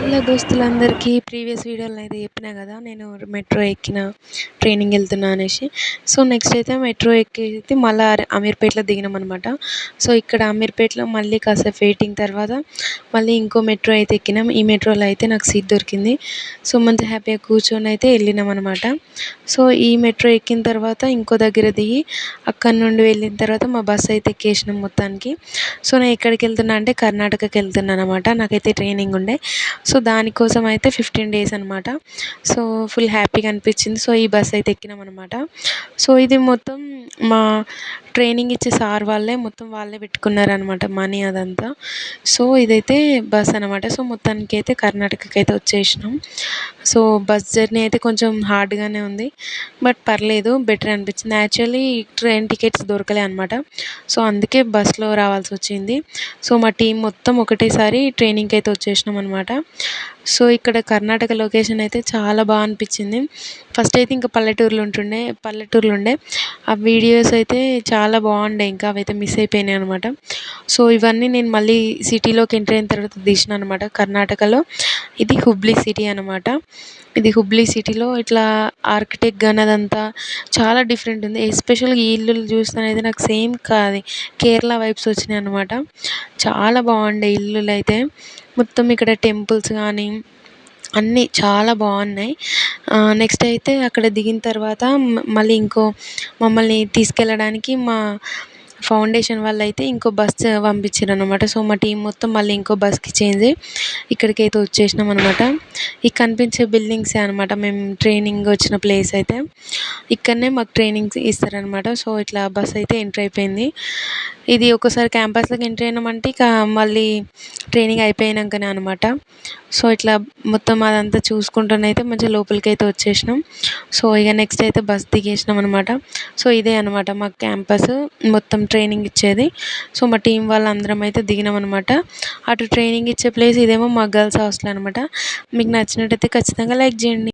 Hello దోస్తులందరికీ previous వీడియోలో అయితే చెప్పినా కదా నేను మెట్రో ఎక్కిన ట్రైనింగ్ వెళ్తున్నా అనేసి. సో నెక్స్ట్ అయితే మెట్రో ఎక్కేసి మళ్ళీ అమీర్పేటలో దిగినాం అనమాట. సో ఇక్కడ అమీర్పేటలో మళ్ళీ కాసేపు వెయిటింగ్ తర్వాత మళ్ళీ ఇంకో మెట్రో అయితే ఎక్కినాం. ఈ మెట్రోలో అయితే నాకు సీట్ దొరికింది. సో మంచి హ్యాపీగా కూర్చొని అయితే వెళ్ళినాం అనమాట. సో ఈ మెట్రో ఎక్కిన తర్వాత ఇంకో దగ్గర దిగి అక్కడ నుండి వెళ్ళిన తర్వాత మా బస్సు అయితే ఎక్కేసినాం మొత్తానికి. సో నేను ఎక్కడికి వెళ్తున్నా అంటే కర్ణాటకకి వెళ్తున్నాను అనమాట. నాకైతే ట్రైనింగ్ ఉండే. సో దానికోసం అయితే 15 డేస్ అనమాట. సో ఫుల్ హ్యాపీగా అనిపించింది. సో ఈ బస్ అయితే ఎక్కినాం అనమాట. సో ఇది మొత్తం మా ట్రైనింగ్ ఇచ్చే సార్ వాళ్ళే మొత్తం వాళ్ళే పెట్టుకున్నారనమాట మనీ అదంతా. సో ఇదైతే బస్ అనమాట. సో మొత్తానికి అయితే కర్ణాటకకి అయితే వచ్చేసినాం. సో బస్ జర్నీ అయితే కొంచెం హార్డ్గానే ఉంది, బట్ పర్లేదు, బెటర్ అనిపించింది. యాక్చువల్లీ ట్రైన్ టికెట్స్ దొరకలే అనమాట. సో అందుకే బస్లో రావాల్సి వచ్చింది. సో మా టీం మొత్తం ఒకటేసారి ట్రైనింగ్కి అయితే వచ్చేసినాం అనమాట. సో ఇక్కడ కర్ణాటక లొకేషన్ అయితే చాలా బాగా అనిపించింది. ఫస్ట్ అయితే ఇంకా పల్లెటూర్లు ఉండే ఆ వీడియోస్ అయితే చాలా బాగుండే, ఇంకా అవైతే మిస్ అయిపోయినాయి అనమాట. సో ఇవన్నీ నేను మళ్ళీ సిటీలోకి ఎంటర్ అయిన తర్వాత తీసిన అనమాట. కర్ణాటకలో ఇది హుబ్లీ సిటీ అనమాట. ఇది హుబ్లీ సిటీలో ఇట్లా ఆర్కిటెక్ట్ కానీ అదంతా చాలా డిఫరెంట్ ఉంది. ఎస్పెషల్గా ఈ ఇల్లులు చూస్తేనైతే నాకు సేమ్ కేరళ వైబ్స్ వచ్చినాయి అనమాట. చాలా బాగుండే ఇల్లులు అయితే. మొత్తం ఇక్కడ టెంపుల్స్ కానీ అన్నీ చాలా బాగున్నాయి. నెక్స్ట్ అయితే అక్కడ దిగిన తర్వాత మళ్ళీ మమ్మల్ని తీసుకెళ్ళడానికి మా ఫౌండేషన్ వాళ్ళు అయితే ఇంకో బస్ పంపించారు అనమాట. సో మా టీం మొత్తం మళ్ళీ ఇంకో బస్కి చేంజ్ అయ్యి ఇక్కడికైతే వచ్చేసినాం అనమాట. ఈ కనిపించే బిల్డింగ్సే అనమాట మేము ట్రైనింగ్ వచ్చిన ప్లేస్ అయితే. ఇక్కడనే మాకు ట్రైనింగ్స్ ఇస్తారనమాట. సో ఇట్లా బస్ అయితే ఎంటర్ అయిపోయింది. ఇది ఒకసారి క్యాంపస్లోకి ఎంటర్ అయినామంటే ఇక మళ్ళీ ట్రైనింగ్ అయిపోయాకనే అనమాట. సో ఇట్లా మొత్తం అదంతా చూసుకుంటూనైతే మంచిగా లోపలికి అయితే వచ్చేసినాం. సో ఇక నెక్స్ట్ అయితే బస్ దిగేసినాం అనమాట. సో ఇదే అనమాట మా క్యాంపస్ మొత్తం ట్రైనింగ్ ఇచ్చేది. సో మా టీం వాళ్ళందరం అయితే దిగినాం అనమాట. అటు ట్రైనింగ్ ఇచ్చే ప్లేస్, ఇదేమో మా గర్ల్స్ హాస్టల్ అనమాట. మీకు నచ్చినట్టయితే ఖచ్చితంగా లైక్ చేయండి.